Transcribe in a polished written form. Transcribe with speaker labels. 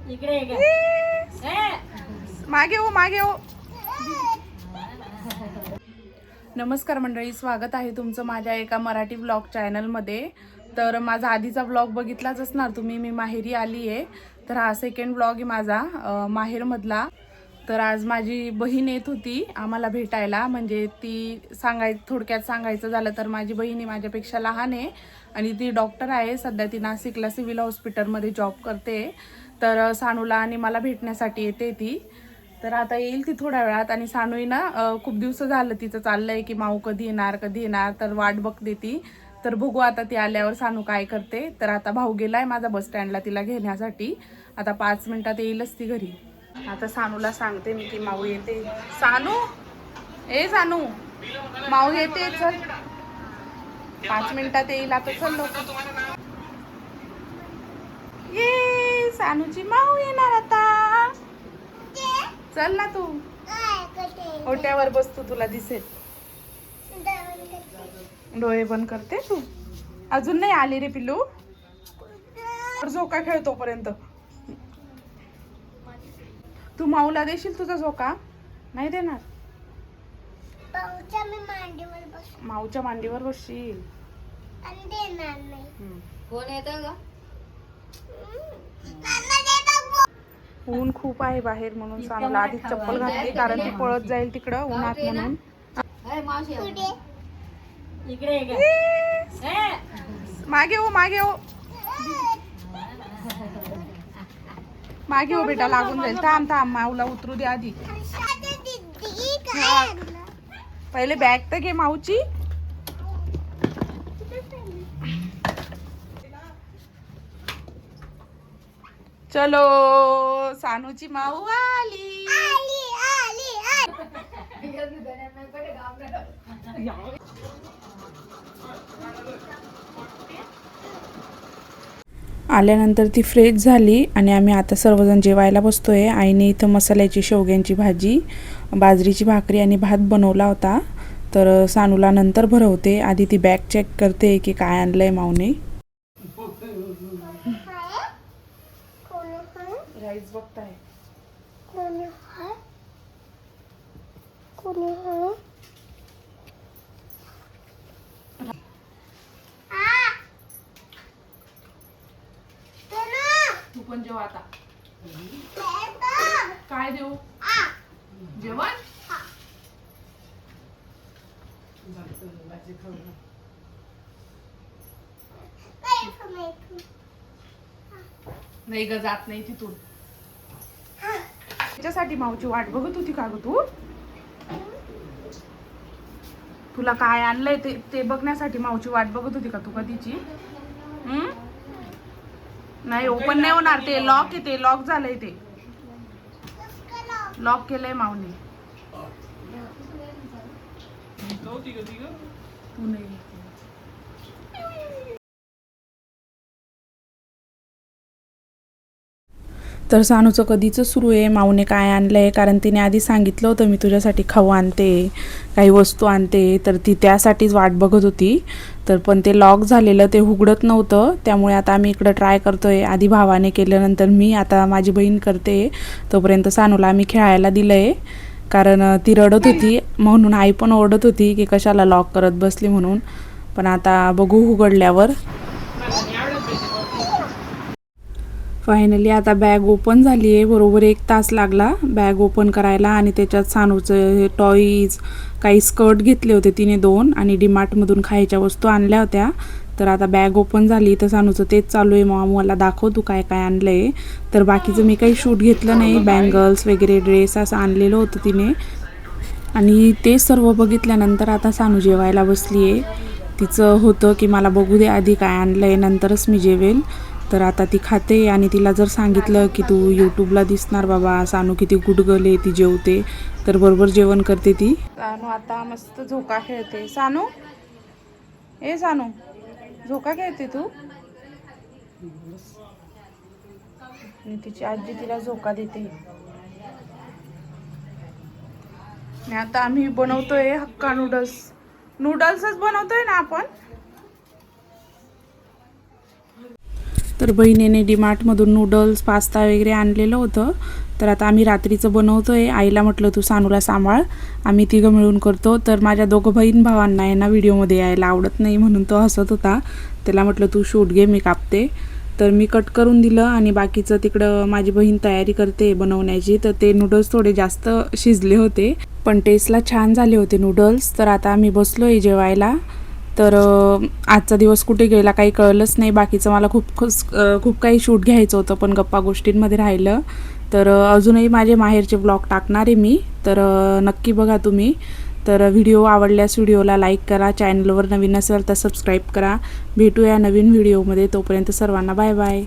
Speaker 1: इकडे
Speaker 2: मागे हो मागे हो. नमस्कार मंडळी, स्वागत आहे तुमचं माझ्या एका मराठी ब्लॉग चॅनलमध्ये. तर माझा आधीचा ब्लॉग बघितलाच असणार तुम्ही. मी माहेरी आली आहे, तर हा सेकंड ब्लॉग आहे माझा माहेरमधला. तर आज माझी बहीण येत होती आम्हाला भेटायला. म्हणजे ती थोडक्यात सांगायचं झालं तर माझी बहीण माझ्यापेक्षा लहान आहे आणि ती डॉक्टर आहे. सध्या ती नाशिकला सिव्हिल हॉस्पिटलमध्ये जॉब करते. तर सानूला आणि मला भेटण्यासाठी येते ती. तर आता येईल ती थोड्या वेळात. आणि सानूही ना खूप दिवस झालं तिचं चाललंय की माऊ कधी येणार, तर वाट बघते ती. तर बघू आता ती आल्यावर सानू काय करते. तर आता भाऊ गेलाय माझा बस स्टँडला तिला घेण्यासाठी. आता 5 मिनिटात येईलच ती घरी. आता सानूला सांगते मी की माऊ येते. सानू, ए सानू, माऊ येते, चल 5 मिनिटात येईल. आता चल लवकर. ये सानूची माऊ येणार आता. चल ना तू, ओट्यावर बस, तू तुला दिसेल. डोळे बंद करते तू. अजून नाही आली रे पिल्लू. झोका खेळ तोपर्यंत. तू माऊला देशील तुझा झोका? नाही देणार. माऊच्या मांडीवर बसशील.
Speaker 1: कोण येतं का?
Speaker 2: ऊन खूप आहे बाहेर म्हणून सानूला आधी चप्पल घातली, कारण ती पळत जाईल तिकडं उन्हात म्हणून. मागे हो मागे हो मागे हो बेटा, लागून जाईल. थांब थांब, माऊला उतरू दे आधी. पहिले बॅग तर घे माऊची. चलो, सानूची माऊ आली. आल्यानंतर ती फ्रेश झाली आणि आम्ही आता सर्वजण जेवायला बसतोय. आईने इथं मसाल्याची शेवग्यांची भाजी, बाजरीची भाकरी आणि भात बनवला होता. तर सानूला नंतर भरवते. आधी ती बॅग चेक करते की काय आणलंय माऊने. राईस बघताय. तू पण जेव आता. काय देऊ जेवण? नाही ग, जात नाही तिथून. त्याच्यासाठी माऊची वाट बघत होती का ग तू? तुला काय आणलंय ते बघण्यासाठी माऊची वाट बघत होती का तू कधीची? नाही, ओपन नाही होणार ते. लॉक आहे ते, लॉक झालंय ते. लॉक केलंय माऊने. तू नाही. तर सानूचं कधीच सुरू आहे माऊने काय आणलंय, कारण तिने आधी सांगितलं होतं मी तुझ्यासाठी खाऊ आणते, काही वस्तू आणते. तर ती त्यासाठीच वाट बघत होती. तर पण ते लॉक झालेलं, ते उघडत नव्हतं. त्यामुळे आता आम्ही इकडं ट्राय करतोय. आधी भावाने केल्यानंतर मी, आता माझी बहीण करते. तोपर्यंत सानूला आम्ही खेळायला दिलंय, कारण ती रडत होती. म्हणून आई पण ओरडत होती की कशाला लॉक करत बसली म्हणून. पण आता बघू उघडल्यावर. फायनली आता बॅग ओपन झाली आहे. बरोबर 1 तास लागला बॅग ओपन करायला. आणि त्याच्यात सानूचं टॉईज, काही स्कर्ट घेतले होते तिने 2, आणि डीमार्टमधून खायच्या वस्तू आणल्या होत्या. तर आता बॅग ओपन झाली तर सानूचं तेच चालू आहे, मग मला दाखव तू काय काय आणलं आहे. तर बाकीचं मी काही शूट घेतलं नाही. बँगल्स वगैरे, ड्रेस असं आणलेलं होतं तिने. आणि ते सर्व बघितल्यानंतर आता सानू जेवायला बसली आहे. तिचं होतं की मला बघू दे आधी काय आणलं आहे, नंतरच मी जेवेल. तर आता ती खाते. आणि तिला जर सांगितलं की तू यूट्यूबला दिसणार बाबा, सानू किती गुड गर्ल आहे, ती जेवते, तर बरोबर जेवण करते ती. सानू आता मस्त झोका खेळते. सानू, ए सानू, झोका खेळते तू? आणि तिची आजी तिला झोका देते. आणि आता आम्ही बनवतोय हक्का नूडल्सच बनवतोय ना आपण. तर बहिणीने डीमार्टमधून नूडल्स पास्ता वगैरे आणलेलं होतं. तर आता आम्ही रात्रीचं बनवतो आहे. आईला म्हटलं तू सानूला सांभाळ, आम्ही तिघं मिळून करतो. तर माझ्या दोघं बहीण भावांना आहे ना व्हिडिओमध्ये यायला आवडत नाही म्हणून तो हसत होता. त्याला म्हटलं तू शूट घे, मी कापते. तर मी कट करून दिलं आणि बाकीचं तिकडं माझी बहीण तयारी करते बनवण्याची. तर ते नूडल्स थोडे जास्त शिजले होते पण टेस्टला छान झाले होते नूडल्स. तर आता आम्ही बसलो आहे जेवायला. तर आजचा दिवस कुठे गेला काही कळलंच नाही. बाकीचं मला खूप काही शूट घ्यायचं होतं पण गप्पा गोष्टींमध्ये राहिलं. तर अजूनही माझे माहेरचे ब्लॉग टाकणार आहे मी, तर नक्की बघा तुम्ही. तर व्हिडिओ आवडल्यास व्हिडिओला लाईक करा, चॅनलवर नवीन असेल तर सबस्क्राईब करा. भेटूया नवीन व्हिडिओमध्ये, तोपर्यंत सर्वांना बाय बाय.